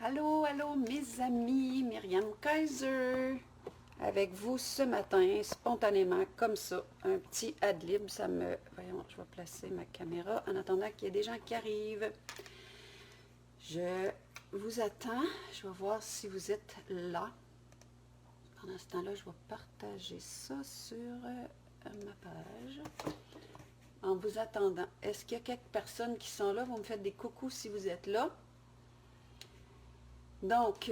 Allô, allô mes amis, Myriam Kaiser, avec vous ce matin, spontanément, comme ça, un petit ad-lib, ça me... Voyons, je vais placer ma caméra en attendant qu'il y ait des gens qui arrivent. Je vous attends, je vais voir si vous êtes là. Pendant ce temps-là, je vais partager ça sur ma page. En vous attendant, est-ce qu'il y a quelques personnes qui sont là? Vous me faites des coucous si vous êtes là. Donc,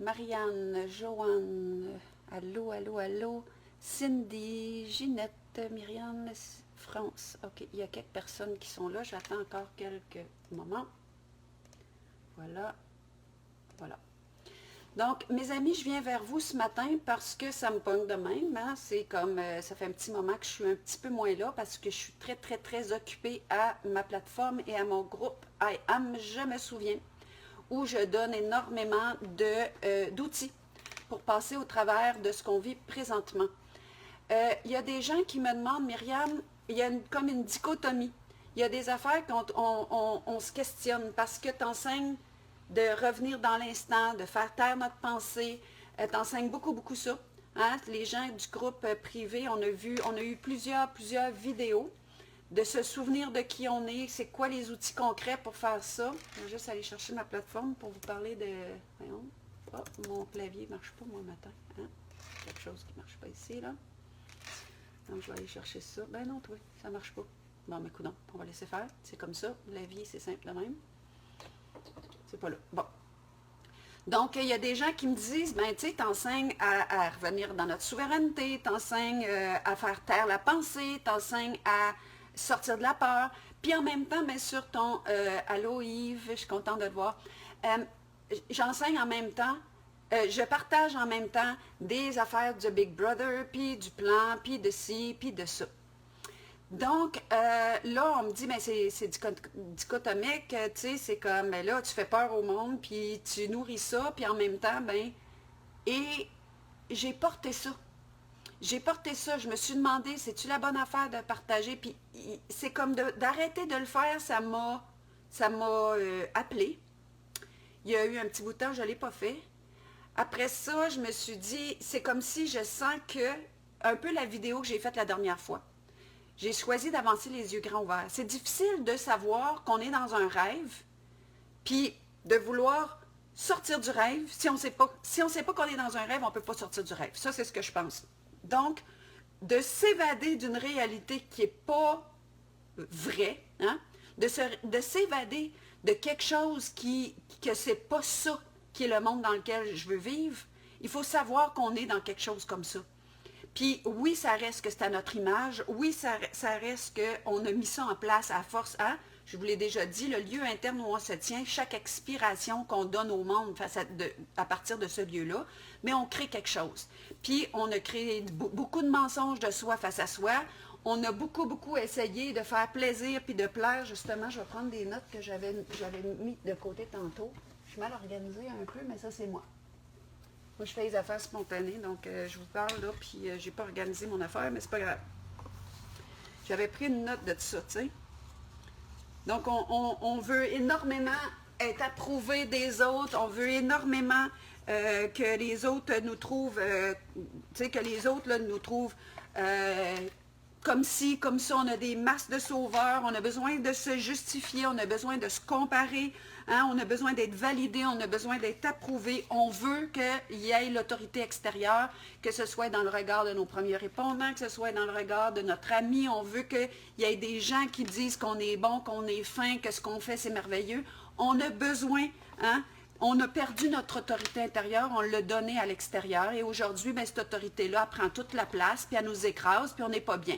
Marianne, Joanne, allô, allô, allô, Cindy, Ginette, Myriam, France. OK, il y a quelques personnes qui sont là. J'attends encore quelques moments. Voilà, voilà. Donc, mes amis, je viens vers vous ce matin parce que ça me pogne de même. Hein? C'est comme, ça fait un petit moment que je suis un petit peu moins là parce que je suis très, très, très occupée à ma plateforme et à mon groupe I Am, je me souviens, où je donne énormément d'outils pour passer au travers de ce qu'on vit présentement. Il y a des gens qui me demandent, Myriam, il y a comme une dichotomie. Il y a des affaires qu'on se questionne parce que tu enseignes de revenir dans l'instant, de faire taire notre pensée. Tu enseignes beaucoup, beaucoup ça. Hein? Les gens du groupe privé, on a eu plusieurs vidéos de se souvenir de qui on est, c'est quoi les outils concrets pour faire ça. Je vais juste aller chercher ma plateforme pour vous parler de... Voyons. Oh, mon clavier ne marche pas, moi, matin. Hein? Quelque chose qui ne marche pas ici, là. Donc, je vais aller chercher ça. Ben non, toi, ça ne marche pas. Bon, mais écoute, on va laisser faire. C'est comme ça. La vie, c'est simple de même. C'est pas là. Bon. Donc, il y a des gens qui me disent, ben, tu sais, t'enseignes à revenir dans notre souveraineté, t'enseignes à faire taire la pensée, t'enseignes à sortir de la peur. Puis en même temps, bien sûr, ton allô Yves, je suis contente de te voir. J'enseigne en même temps, je partage en même temps des affaires du Big Brother, puis du plan, puis de ci, puis de ça. Donc, là, on me dit, mais c'est dichotomique, tu sais, c'est comme, mais là, tu fais peur au monde, puis tu nourris ça, puis en même temps, ben, et j'ai porté ça. J'ai porté ça, je me suis demandé, c'est-tu la bonne affaire de partager? Puis c'est comme d'arrêter de le faire, ça m'a appelé. Il y a eu un petit bout de temps, je ne l'ai pas fait. Après ça, je me suis dit, c'est comme si je sens que, un peu la vidéo que j'ai faite la dernière fois, j'ai choisi d'avancer les yeux grands ouverts. C'est difficile de savoir qu'on est dans un rêve, puis de vouloir sortir du rêve. Si on ne sait pas qu'on est dans un rêve, on ne peut pas sortir du rêve. Ça, c'est ce que je pense. Donc, de s'évader d'une réalité qui n'est pas vraie, hein? de s'évader de quelque chose que c'est pas ça qui est le monde dans lequel je veux vivre, il faut savoir qu'on est dans quelque chose comme ça. Puis oui, ça reste que c'est à notre image. Oui, ça reste qu'on a mis ça en place à force à, je vous l'ai déjà dit, le lieu interne où on se tient, chaque expiration qu'on donne au monde à partir de ce lieu-là, mais on crée quelque chose. Puis on a créé beaucoup de mensonges de soi face à soi. On a beaucoup essayé de faire plaisir puis de plaire. Justement, je vais prendre des notes que j'avais mis de côté tantôt. Je suis mal organisée un peu, mais ça, c'est moi. Moi, je fais les affaires spontanées, donc je vous parle là, puis j'ai pas organisé mon affaire, mais c'est pas grave. J'avais pris une note de tout ça, tu sais. Donc, on veut énormément être approuvé des autres, on veut énormément que les autres nous trouvent, tu sais, que les autres là, nous trouvent comme si, comme ça, on a des masses de sauveurs, on a besoin de se justifier, on a besoin de se comparer, hein, on a besoin d'être validé, on a besoin d'être approuvé, on veut qu'il y ait l'autorité extérieure, que ce soit dans le regard de nos premiers répondants, que ce soit dans le regard de notre ami, on veut qu'il y ait des gens qui disent qu'on est bon, qu'on est fin, que ce qu'on fait c'est merveilleux. On a besoin, hein, on a perdu notre autorité intérieure, on l'a donnée à l'extérieur et aujourd'hui, ben, cette autorité-là prend toute la place, puis elle nous écrase, puis on n'est pas bien.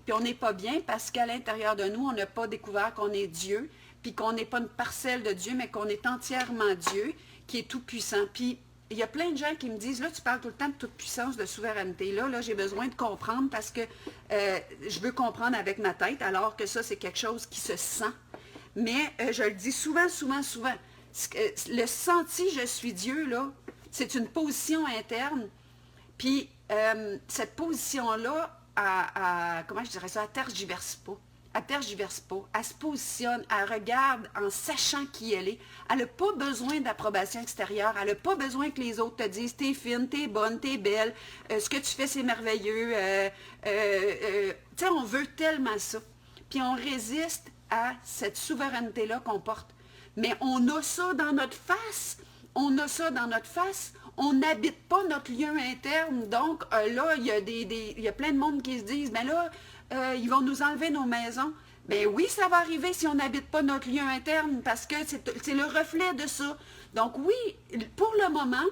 Puis on n'est pas bien parce qu'à l'intérieur de nous, on n'a pas découvert qu'on est Dieu, puis qu'on n'est pas une parcelle de Dieu, mais qu'on est entièrement Dieu, qui est tout-puissant. Puis il y a plein de gens qui me disent, là, tu parles tout le temps de toute puissance, de souveraineté. Là j'ai besoin de comprendre parce que je veux comprendre avec ma tête, alors que ça, c'est quelque chose qui se sent. Mais je le dis souvent. Le senti « je suis Dieu », là, c'est une position interne. Puis cette position-là, comment je dirais ça, elle tergiverse pas. elle tergiverse pas, elle se positionne, elle regarde en sachant qui elle est. Elle n'a pas besoin d'approbation extérieure, elle n'a pas besoin que les autres te disent t'es fine, t'es bonne, t'es belle, ce que tu fais c'est merveilleux. Tu sais, on veut tellement ça. Puis on résiste à cette souveraineté-là qu'on porte. Mais on a ça dans notre face. On a ça dans notre face. On n'habite pas notre lieu interne. Donc, là, il y a plein de monde qui se disent, ben là, ils vont nous enlever nos maisons. Ben oui, ça va arriver si on n'habite pas notre lieu interne, parce que c'est le reflet de ça. Donc oui, pour le moment,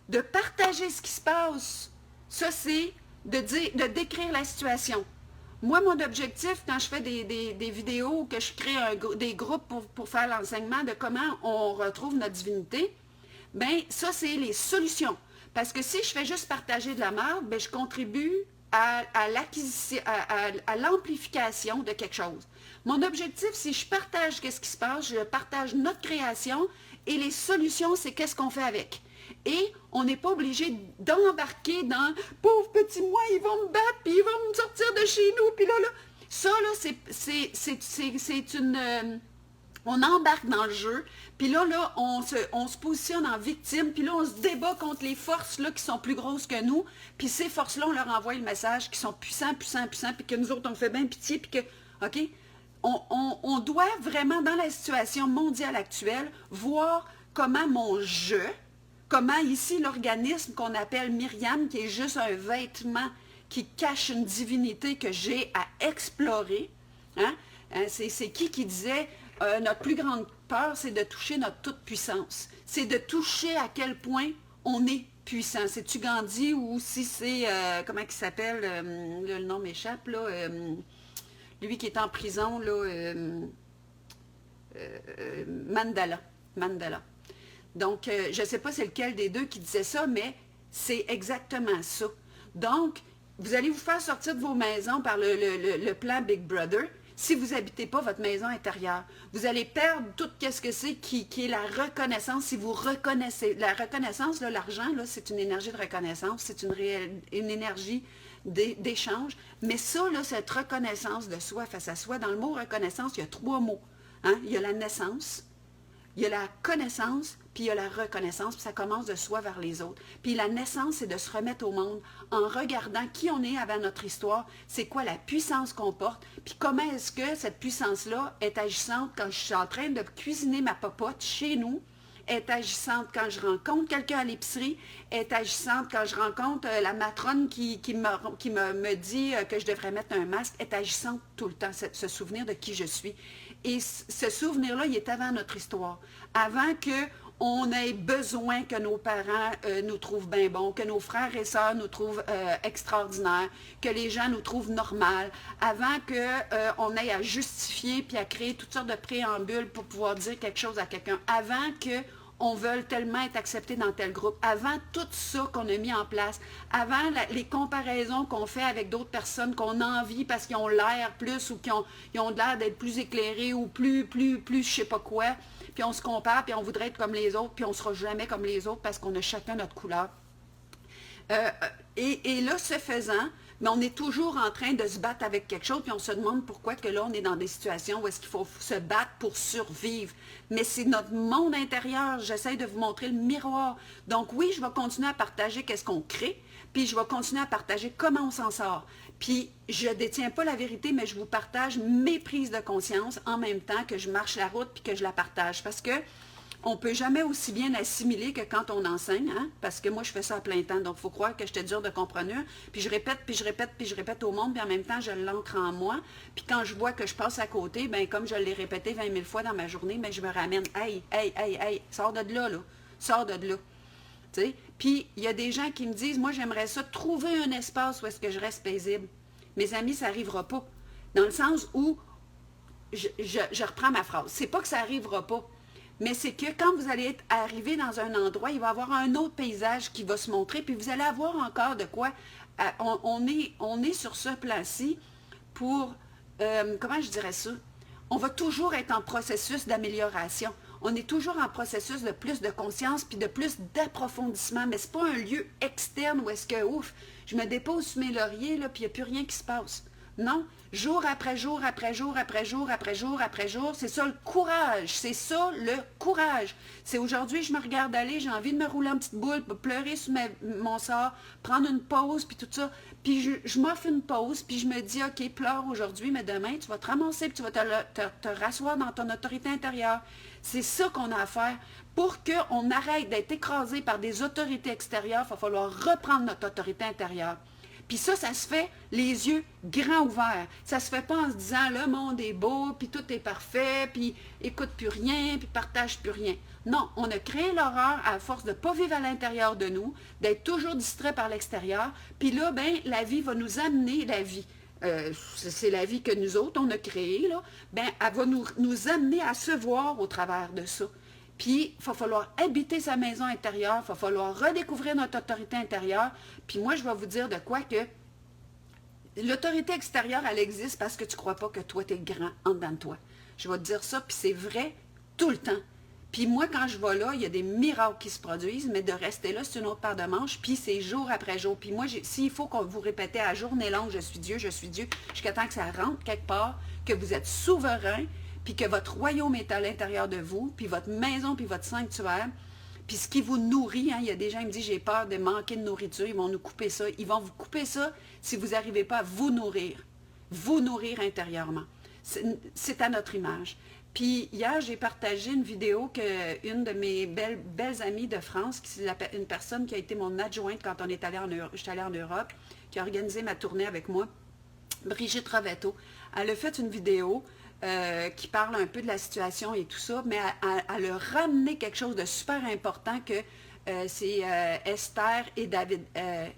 de partager ce qui se passe, ça c'est de décrire la situation. Moi, mon objectif, quand je fais des vidéos, que je crée des groupes pour faire l'enseignement de comment on retrouve notre divinité, bien, ça, c'est les solutions. Parce que si je fais juste partager de la merde, bien, je contribue à l'amplification de quelque chose. Mon objectif, si je partage qu'est-ce qui se passe, je partage notre création et les solutions, c'est qu'est-ce qu'on fait avec. Et on n'est pas obligé d'embarquer dans « pauvre petit moi, ils vont me battre, puis ils vont me sortir de chez nous, puis là. » Ça, là, c'est une... on embarque dans le jeu, puis là, on se positionne en victime, puis là, on se débat contre les forces là, qui sont plus grosses que nous, puis ces forces-là, on leur envoie le message qu'ils sont puissants, puis que nous autres, on fait bien pitié, puis que, OK? On doit vraiment, dans la situation mondiale actuelle, voir comment mon je, comment ici l'organisme qu'on appelle Myriam, qui est juste un vêtement qui cache une divinité que j'ai à explorer, hein? C'est qui disait... notre plus grande peur, c'est de toucher notre toute-puissance. C'est de toucher à quel point on est puissant. C'est-tu Gandhi ou si c'est, comment il s'appelle, le nom m'échappe, là, lui qui est en prison, là, Mandela. Mandela. Donc, je ne sais pas c'est lequel des deux qui disait ça, mais c'est exactement ça. Donc, vous allez vous faire sortir de vos maisons par le plan Big Brother. Si vous n'habitez pas votre maison intérieure, vous allez perdre tout ce que c'est qui est la reconnaissance. Si vous reconnaissez, la reconnaissance, l'argent, c'est une énergie de reconnaissance, c'est une énergie d'échange. Mais ça, là, cette reconnaissance de soi face à soi, dans le mot reconnaissance, il y a 3 mots. Hein? Il y a la naissance, il y a la connaissance, puis il y a la reconnaissance, puis ça commence de soi vers les autres. Puis la naissance, c'est de se remettre au monde en regardant qui on est avant notre histoire, c'est quoi la puissance qu'on porte, puis comment est-ce que cette puissance-là est agissante quand je suis en train de cuisiner ma popote chez nous, est agissante quand je rencontre quelqu'un à l'épicerie, est agissante quand je rencontre la matrone qui me dit que je devrais mettre un masque, est agissante tout le temps, ce souvenir de qui je suis. Et ce souvenir-là, il est avant notre histoire, avant qu'on ait besoin que nos parents nous trouvent bien bons, que nos frères et sœurs nous trouvent extraordinaires, que les gens nous trouvent normal, avant qu'on ait à justifier puis à créer toutes sortes de préambules pour pouvoir dire quelque chose à quelqu'un, avant qu'on veuille tellement être accepté dans tel groupe, avant tout ça qu'on a mis en place, avant les comparaisons qu'on fait avec d'autres personnes qu'on envie parce qu'ils ont l'air plus ou qu'ils ont l'air d'être plus éclairés ou plus je sais pas quoi, puis on se compare, puis on voudrait être comme les autres, puis on ne sera jamais comme les autres parce qu'on a chacun notre couleur. Et là, ce faisant, mais on est toujours en train de se battre avec quelque chose, puis on se demande pourquoi que là, on est dans des situations où est-ce qu'il faut se battre pour survivre. Mais c'est notre monde intérieur. J'essaie de vous montrer le miroir. Donc oui, je vais continuer à partager qu'est-ce qu'on crée, puis je vais continuer à partager comment on s'en sort. Puis je ne détiens pas la vérité, mais je vous partage mes prises de conscience en même temps que je marche la route puis que je la partage. Parce que on ne peut jamais aussi bien assimiler que quand on enseigne, hein? Parce que moi, je fais ça à plein temps, donc il faut croire que j'étais dure de comprendre. Puis je répète, puis je répète, puis je répète au monde, puis en même temps, je l'ancre en moi. Puis quand je vois que je passe à côté, bien, comme je l'ai répété 20 000 fois dans ma journée, bien, je me ramène. Hey, sors de là, là. Sors de là. T'sais? Puis il y a des gens qui me disent, moi, j'aimerais ça, trouver un espace où est-ce que je reste paisible. Mes amis, ça n'arrivera pas. Dans le sens où, je reprends ma phrase, c'est pas que ça n'arrivera pas. Mais c'est que quand vous allez être arrivé dans un endroit, il va y avoir un autre paysage qui va se montrer, puis vous allez avoir encore de quoi. On est sur ce plan-ci pour, comment je dirais ça? On va toujours être en processus d'amélioration. On est toujours en processus de plus de conscience, puis de plus d'approfondissement. Mais ce n'est pas un lieu externe où est-ce que, ouf, je me dépose sur mes lauriers, là, puis il n'y a plus rien qui se passe. Non, jour après jour, après jour, après jour, après jour, après jour, c'est ça le courage, c'est ça le courage. C'est aujourd'hui, je me regarde aller, j'ai envie de me rouler en petite boule, pleurer sur mon sort, prendre une pause, puis tout ça. Puis je m'offre une pause, puis je me dis, OK, pleure aujourd'hui, mais demain, tu vas te ramasser, puis tu vas te rasseoir dans ton autorité intérieure. C'est ça qu'on a à faire. Pour qu'on arrête d'être écrasé par des autorités extérieures, il va falloir reprendre notre autorité intérieure. Puis ça se fait les yeux grands ouverts. Ça se fait pas en se disant le monde est beau, puis tout est parfait, puis écoute plus rien, puis partage plus rien. Non, on a créé l'horreur à force de ne pas vivre à l'intérieur de nous, d'être toujours distrait par l'extérieur. Puis là, ben, la vie va nous amener, la vie, c'est la vie que nous autres, on a créée, là, ben, elle va nous amener à se voir au travers de ça. Puis, il va falloir habiter sa maison intérieure, il va falloir redécouvrir notre autorité intérieure. Puis moi, je vais vous dire de quoi que l'autorité extérieure, elle existe parce que tu ne crois pas que toi, tu es grand en dedans de toi. Je vais te dire ça, puis c'est vrai tout le temps. Puis moi, quand je vais là, il y a des miracles qui se produisent, mais de rester là, c'est une autre paire de manches, puis c'est jour après jour. Puis moi, s'il faut qu'on vous répète à journée longue, je suis Dieu, jusqu'à temps que ça rentre quelque part, que vous êtes souverain, puis que votre royaume est à l'intérieur de vous, puis votre maison, puis votre sanctuaire, puis ce qui vous nourrit, hein, il y a des gens qui me disent, j'ai peur de manquer de nourriture, ils vont nous couper ça. Ils vont vous couper ça si vous n'arrivez pas à vous nourrir intérieurement. C'est à notre image. Puis hier, j'ai partagé une vidéo qu'une de mes belles amies de France, une personne qui a été mon adjointe quand on est allé je suis allée en Europe, qui a organisé ma tournée avec moi, Brigitte Ravetto. Elle a fait une vidéo qui parle un peu de la situation et tout ça, mais elle a ramené quelque chose de super important que c'est Esther et David,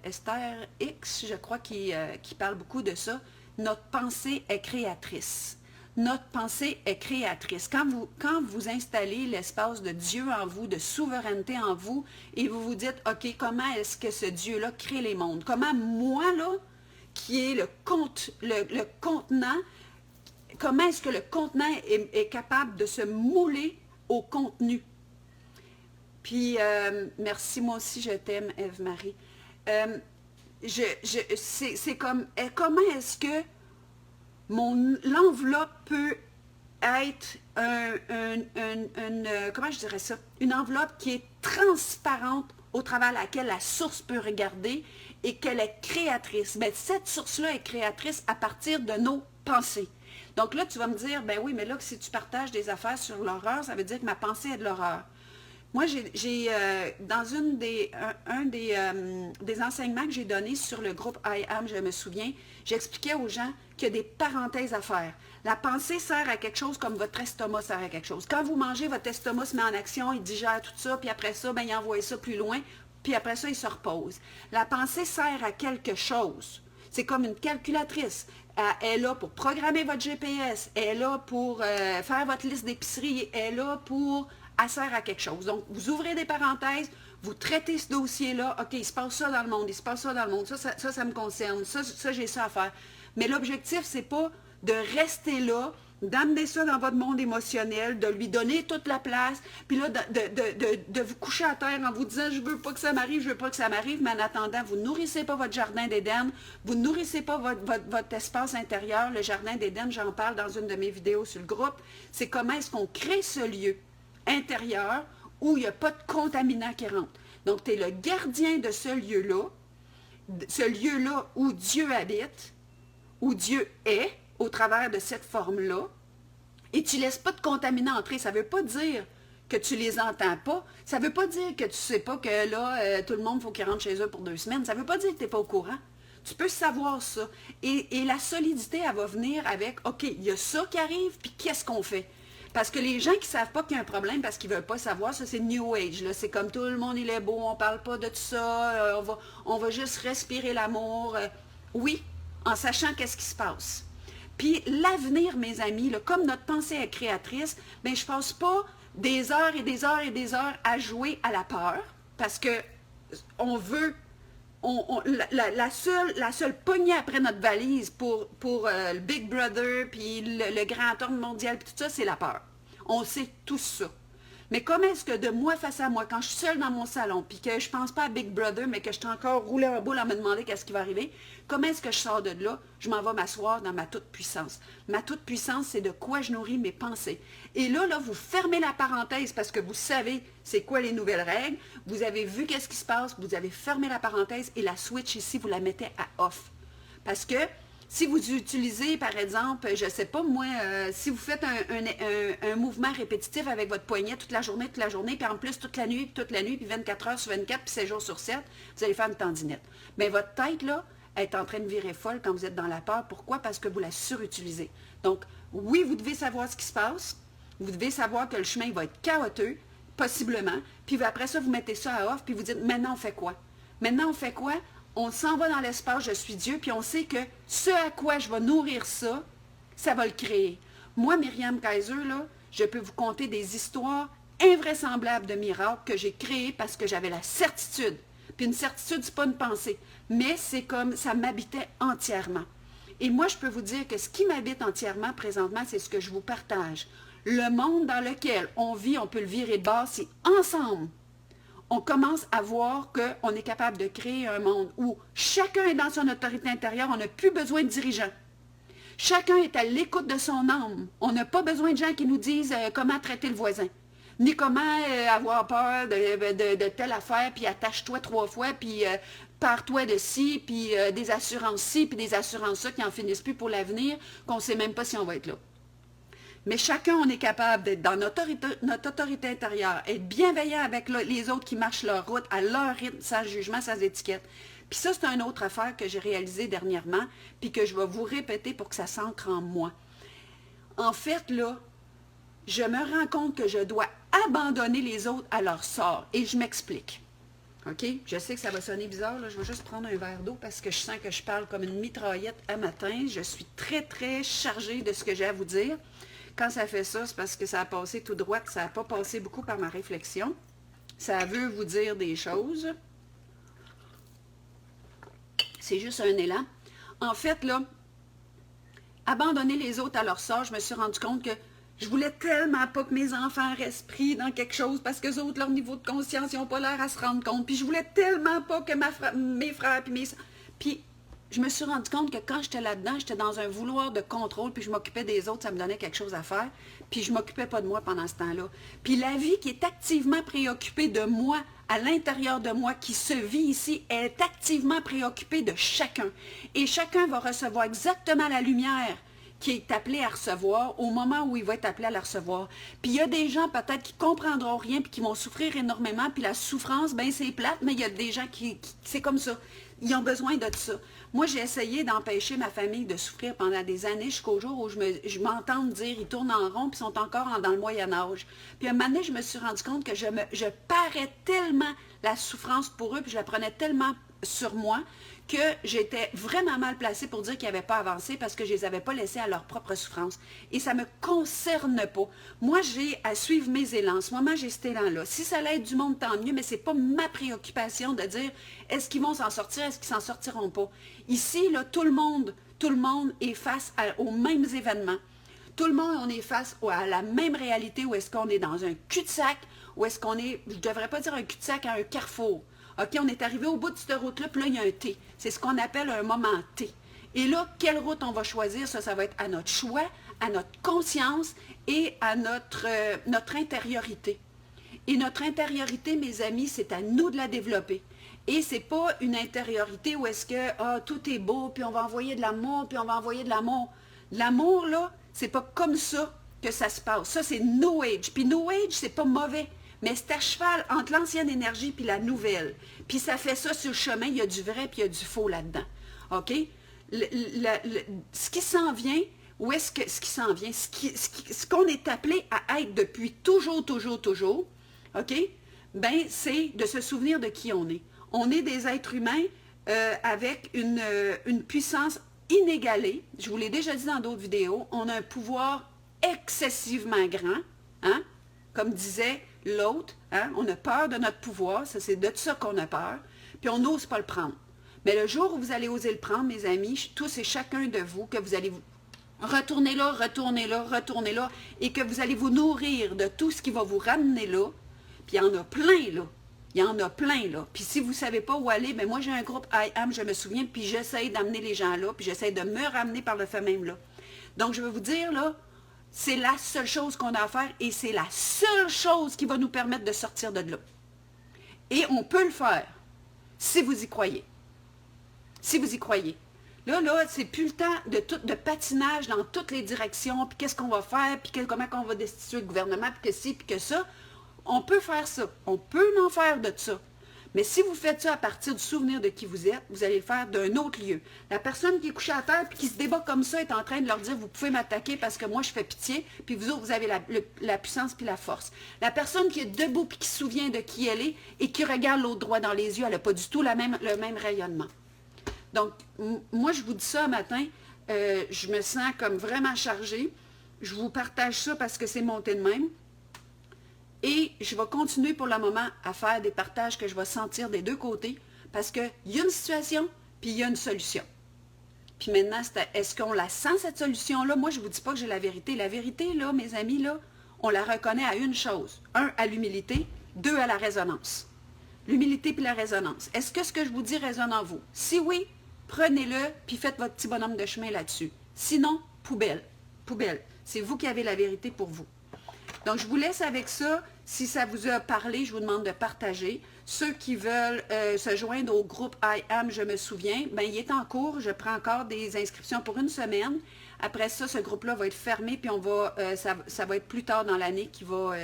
Esther X, je crois, qui parle beaucoup de ça. Notre pensée est créatrice. Notre pensée est créatrice. Quand vous installez l'espace de Dieu en vous, de souveraineté en vous, et vous vous dites, OK, comment est-ce que ce Dieu-là crée les mondes? Comment moi, là, qui est le contenant, comment est-ce que le contenant est capable de se mouler au contenu? Puis, merci, moi aussi, je t'aime, Ève-Marie. C'est comme, comment est-ce que l'enveloppe peut être comment je dirais ça? Une enveloppe qui est transparente au travers de laquelle la source peut regarder et qu'elle est créatrice. Mais cette source-là est créatrice à partir de nos pensées. Donc là, tu vas me dire, ben oui, mais là, si tu partages des affaires sur l'horreur, ça veut dire que ma pensée est de l'horreur. Moi, j'ai dans un des enseignements que j'ai donnés sur le groupe I Am, je me souviens, j'expliquais aux gens qu'il y a des parenthèses à faire. La pensée sert à quelque chose comme votre estomac sert à quelque chose. Quand vous mangez, votre estomac se met en action, il digère tout ça, puis après ça, ben, il envoie ça plus loin, puis après ça, il se repose. La pensée sert à quelque chose. C'est comme une calculatrice. Elle est là pour programmer votre GPS, elle est là pour faire votre liste d'épicerie, elle est là pour... Elle sert à quelque chose. Donc, vous ouvrez des parenthèses, vous traitez ce dossier-là, OK, il se passe ça dans le monde, il se passe ça dans le monde, ça me concerne, ça j'ai ça à faire. Mais l'objectif, c'est pas de rester là, d'amener ça dans votre monde émotionnel, de lui donner toute la place, puis là, de vous coucher à terre en vous disant, je veux pas que ça m'arrive, je veux pas que ça m'arrive, mais en attendant, vous nourrissez pas votre jardin d'Éden, vous nourrissez pas votre espace intérieur, le jardin d'Éden, j'en parle dans une de mes vidéos sur le groupe, c'est comment est-ce qu'on crée ce lieu intérieur où il n'y a pas de contaminant qui rentre. Donc, tu es le gardien de ce lieu-là où Dieu habite, où Dieu est, au travers de cette forme-là, et tu ne laisses pas de contaminants entrer. Ça ne veut pas dire que tu ne les entends pas. Ça ne veut pas dire que tu ne sais pas que là, tout le monde, il faut qu'il rentre chez eux pour 2 semaines. Ça ne veut pas dire que tu n'es pas au courant. Tu peux savoir ça. Et la solidité, elle va venir avec, OK, il y a ça qui arrive, puis qu'est-ce qu'on fait? Parce que les gens qui ne savent pas qu'il y a un problème parce qu'ils ne veulent pas savoir, ça c'est New Age. C'est comme tout le monde il est beau, on ne parle pas de tout ça, on va juste respirer l'amour. Oui, en sachant qu'est-ce qui se passe. Puis l'avenir, mes amis, là, comme notre pensée est créatrice, ben, je ne passe pas des heures et des heures et des heures à jouer à la peur, parce que on veut... la seule poignée après notre valise pour le Big Brother, puis le grand ordre mondial, puis tout ça, c'est la peur. On sait tout ça. Mais comment est-ce que de moi face à moi, quand je suis seule dans mon salon, puis que je pense pas à Big Brother, mais que je suis encore roulée en boule à me demander qu'est-ce qui va arriver, comment est-ce que je sors de là? Je m'en vais m'asseoir dans ma toute-puissance. Ma toute-puissance, c'est de quoi je nourris mes pensées. Et là, vous fermez la parenthèse parce que vous savez c'est quoi les nouvelles règles, vous avez vu qu'est-ce qui se passe, vous avez fermé la parenthèse et la switch ici, vous la mettez à off. Parce que si vous utilisez, par exemple, je ne sais pas moi, si vous faites un mouvement répétitif avec votre poignet toute la journée, puis en plus toute la nuit, puis 24 heures sur 24, puis 7 jours sur 7, vous allez faire une tendinite. Bien, votre tête, là, est en train de virer folle quand vous êtes dans la peur. Pourquoi? Parce que vous la surutilisez. Donc, oui, vous devez savoir ce qui se passe. Vous devez savoir que le chemin va être chaotique, possiblement. Puis après ça, vous mettez ça à off, puis vous dites, maintenant, on fait quoi? Maintenant, on fait quoi? On s'en va dans l'espace, je suis Dieu, puis on sait que ce à quoi je vais nourrir ça, ça va le créer. Moi, Myriam Kaiser, là, je peux vous conter des histoires invraisemblables de miracles que j'ai créées parce que j'avais la certitude. Puis une certitude, ce n'est pas une pensée, mais c'est comme ça m'habitait entièrement. Et moi, je peux vous dire que ce qui m'habite entièrement présentement, c'est ce que je vous partage. Le monde dans lequel on vit, on peut le virer de base, si ensemble, on commence à voir qu'on est capable de créer un monde où chacun est dans son autorité intérieure, on n'a plus besoin de dirigeants. Chacun est à l'écoute de son âme. On n'a pas besoin de gens qui nous disent comment traiter le voisin, ni comment avoir peur de telle affaire, puis attache-toi 3 fois, puis pars-toi de ci, puis des assurances ci, puis des assurances ça qui n'en finissent plus pour l'avenir, qu'on ne sait même pas si on va être là. Mais chacun, on est capable d'être dans notre autorité intérieure, être bienveillant avec les autres qui marchent leur route, à leur rythme, sans jugement, sans étiquette. Puis ça, c'est une autre affaire que j'ai réalisée dernièrement, puis que je vais vous répéter pour que ça s'ancre en moi. En fait, là, je me rends compte que je dois abandonner les autres à leur sort. Et je m'explique. OK? Je sais que ça va sonner bizarre, là. Je vais juste prendre un verre d'eau parce que je sens que je parle comme une mitraillette à matin. Je suis très, très chargée de ce que j'ai à vous dire. Quand ça fait ça, c'est parce que ça a passé tout droit, que ça n'a pas passé beaucoup par ma réflexion. Ça veut vous dire des choses. C'est juste un élan. En fait, là, abandonner les autres à leur sort, je me suis rendu compte que je voulais tellement pas que mes enfants restent pris dans quelque chose parce qu'eux autres, leur niveau de conscience, ils n'ont pas l'air à se rendre compte. Puis je voulais tellement pas que mes frères puis mes... Puis je me suis rendu compte que quand j'étais là-dedans, j'étais dans un vouloir de contrôle, puis je m'occupais des autres, ça me donnait quelque chose à faire, puis je m'occupais pas de moi pendant ce temps-là. Puis la vie qui est activement préoccupée de moi, à l'intérieur de moi, qui se vit ici, est activement préoccupée de chacun. Et chacun va recevoir exactement la lumière qui est appelé à recevoir au moment où il va être appelé à la recevoir. Puis il y a des gens peut-être qui ne comprendront rien puis qui vont souffrir énormément, puis la souffrance, ben c'est plate, mais il y a des gens qui c'est comme ça. Ils ont besoin de ça. Moi, j'ai essayé d'empêcher ma famille de souffrir pendant des années jusqu'au jour où je m'entends dire, ils tournent en rond puis sont encore dans le Moyen-Âge. Puis à un moment donné, je me suis rendu compte que je parais tellement la souffrance pour eux, puis je la prenais tellement sur moi que j'étais vraiment mal placée pour dire qu'ils n'avaient pas avancé parce que je ne les avais pas laissés à leur propre souffrance. Et ça ne me concerne pas. Moi, j'ai à suivre mes élans. En ce moment, j'ai cet élan-là. Si ça l'aide du monde, tant mieux, mais ce n'est pas ma préoccupation de dire est-ce qu'ils vont s'en sortir, est-ce qu'ils ne s'en sortiront pas. Ici, là, tout le monde est face aux mêmes événements. Tout le monde, on est face à la même réalité où est-ce qu'on est dans un cul-de-sac, où est-ce qu'on est, je ne devrais pas dire un cul-de-sac, à un carrefour. OK, on est arrivé au bout de cette route-là, puis là, il y a un T. C'est ce qu'on appelle un moment T. Et là, quelle route on va choisir? Ça va être à notre choix, à notre conscience et à notre intériorité. Et notre intériorité, mes amis, c'est à nous de la développer. Et c'est pas une intériorité où est-ce que tout est beau, puis on va envoyer de l'amour, puis on va envoyer de l'amour. L'amour, là, c'est pas comme ça que ça se passe. Ça, c'est New Age. Puis New Age, c'est pas mauvais. Mais c'est à cheval entre l'ancienne énergie puis la nouvelle. Puis ça fait ça sur le chemin, il y a du vrai puis il y a du faux là-dedans. OK? Ce qui s'en vient, où est-ce que ce qui s'en vient? Ce qu'on est appelé à être depuis toujours, OK? Ben, c'est de se souvenir de qui on est. On est des êtres humains avec une puissance inégalée. Je vous l'ai déjà dit dans d'autres vidéos. On a un pouvoir excessivement grand, hein? Comme disait l'autre, hein, on a peur de notre pouvoir, c'est de ça qu'on a peur, puis on n'ose pas le prendre. Mais le jour où vous allez oser le prendre, mes amis, tous et chacun de vous, que vous allez Retournez là, retournez là, retournez là, et que vous allez vous nourrir de tout ce qui va vous ramener là. Puis il y en a plein là. Il y en a plein là. Puis si vous ne savez pas où aller, ben moi j'ai un groupe I Am, je me souviens, puis j'essaie d'amener les gens là, puis j'essaie de me ramener par le fait même là. Donc je vais vous dire là, c'est la seule chose qu'on a à faire et c'est la seule chose qui va nous permettre de sortir de là. Et on peut le faire si vous y croyez. Si vous y croyez. Là, c'est plus le temps de patinage dans toutes les directions, puis qu'est-ce qu'on va faire, puis comment on va destituer le gouvernement, puis que ci, puis que ça. On peut faire ça. On peut en faire de ça. Mais si vous faites ça à partir du souvenir de qui vous êtes, vous allez le faire d'un autre lieu. La personne qui est couchée à terre puis qui se débat comme ça est en train de leur dire « Vous pouvez m'attaquer parce que moi, je fais pitié, puis vous autres, vous avez la puissance puis la force. » La personne qui est debout puis qui se souvient de qui elle est et qui regarde l'autre droit dans les yeux, elle n'a pas du tout le même rayonnement. Donc, moi, je vous dis ça un matin, je me sens comme vraiment chargée. Je vous partage ça parce que c'est monté de même. Et je vais continuer pour le moment à faire des partages que je vais sentir des deux côtés parce qu'il y a une situation, puis il y a une solution. Puis maintenant, est-ce qu'on la sent, cette solution-là? Moi, je ne vous dis pas que j'ai la vérité. La vérité, là, mes amis, là, on la reconnaît à une chose. 1, à l'humilité. 2, à la résonance. L'humilité puis la résonance. Est-ce que ce que je vous dis résonne en vous? Si oui, prenez-le, puis faites votre petit bonhomme de chemin là-dessus. Sinon, poubelle. Poubelle. C'est vous qui avez la vérité pour vous. Donc, je vous laisse avec ça. Si ça vous a parlé, je vous demande de partager. Ceux qui veulent se joindre au groupe I Am, je me souviens, ben, il est en cours. Je prends encore des inscriptions pour une semaine. Après ça, ce groupe-là va être fermé, puis on va, ça va être plus tard dans l'année qui va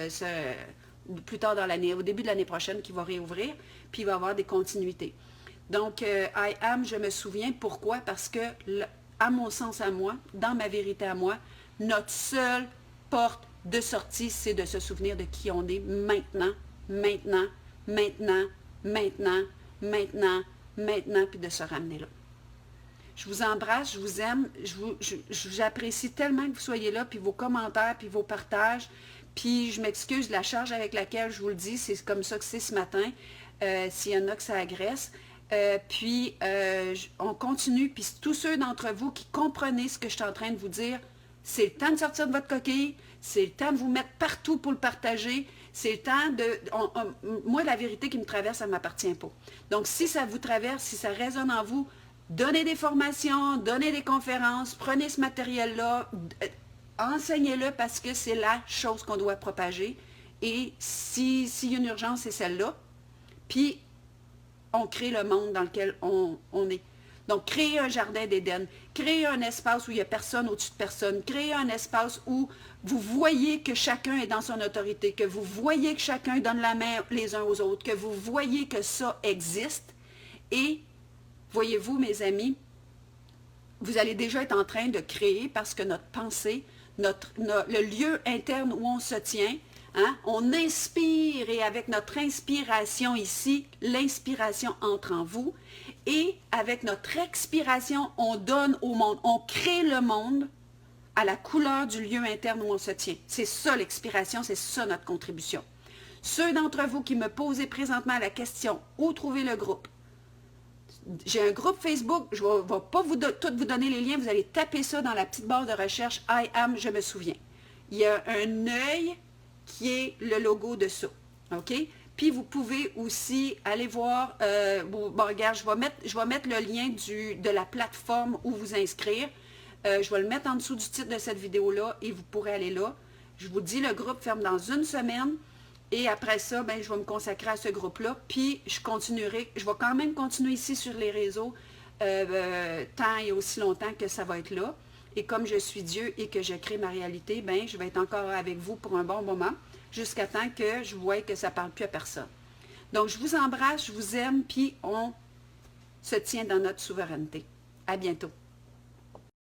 plus tard dans l'année, au début de l'année prochaine, qui va réouvrir, puis il va y avoir des continuités. Donc, I Am, je me souviens. Pourquoi? Parce que, à mon sens à moi, dans ma vérité à moi, notre seule porte de sortie, c'est de se souvenir de qui on est maintenant, maintenant, maintenant, maintenant, maintenant, maintenant, puis de se ramener là. Je vous embrasse, je vous aime, j'apprécie tellement que vous soyez là, puis vos commentaires, puis vos partages, puis je m'excuse de la charge avec laquelle je vous le dis, c'est comme ça que c'est ce matin, s'il y en a que ça agresse. Puis on continue, puis tous ceux d'entre vous qui comprenez ce que je suis en train de vous dire, c'est le temps de sortir de votre coquille, c'est le temps de vous mettre partout pour le partager, c'est le temps de... moi, la vérité qui me traverse, ça ne m'appartient pas. Donc, si ça vous traverse, si ça résonne en vous, donnez des formations, donnez des conférences, prenez ce matériel-là, enseignez-le parce que c'est la chose qu'on doit propager. Et s'il y a une urgence, c'est celle-là. Puis, on crée le monde dans lequel on est. Donc, créer un jardin d'Éden, créer un espace où il n'y a personne au-dessus de personne, créer un espace où vous voyez que chacun est dans son autorité, que vous voyez que chacun donne la main les uns aux autres, que vous voyez que ça existe. Et, voyez-vous, mes amis, vous allez déjà être en train de créer parce que notre pensée, le lieu interne où on se tient, hein, on inspire et avec notre inspiration ici, l'inspiration entre en vous. Et avec notre expiration, on donne au monde, on crée le monde à la couleur du lieu interne où on se tient. C'est ça l'expiration, c'est ça notre contribution. Ceux d'entre vous qui me posez présentement la question, où trouver le groupe? J'ai un groupe Facebook, je ne vais pas tout vous donner les liens, vous allez taper ça dans la petite barre de recherche, I Am, je me souviens. Il y a un œil qui est le logo de ça, OK? Puis vous pouvez aussi aller voir, bon, regarde, je vais mettre le lien de la plateforme où vous inscrire. Je vais le mettre en dessous du titre de cette vidéo-là et vous pourrez aller là. Je vous dis, le groupe ferme dans une semaine. Et après ça, ben, je vais me consacrer à ce groupe-là. Puis je continuerai, je vais quand même continuer ici sur les réseaux tant et aussi longtemps que ça va être là. Et comme je suis Dieu et que je crée ma réalité, ben, je vais être encore avec vous pour un bon moment, jusqu'à temps que je voie que ça ne parle plus à personne. Donc, je vous embrasse, je vous aime, puis on se tient dans notre souveraineté. À bientôt.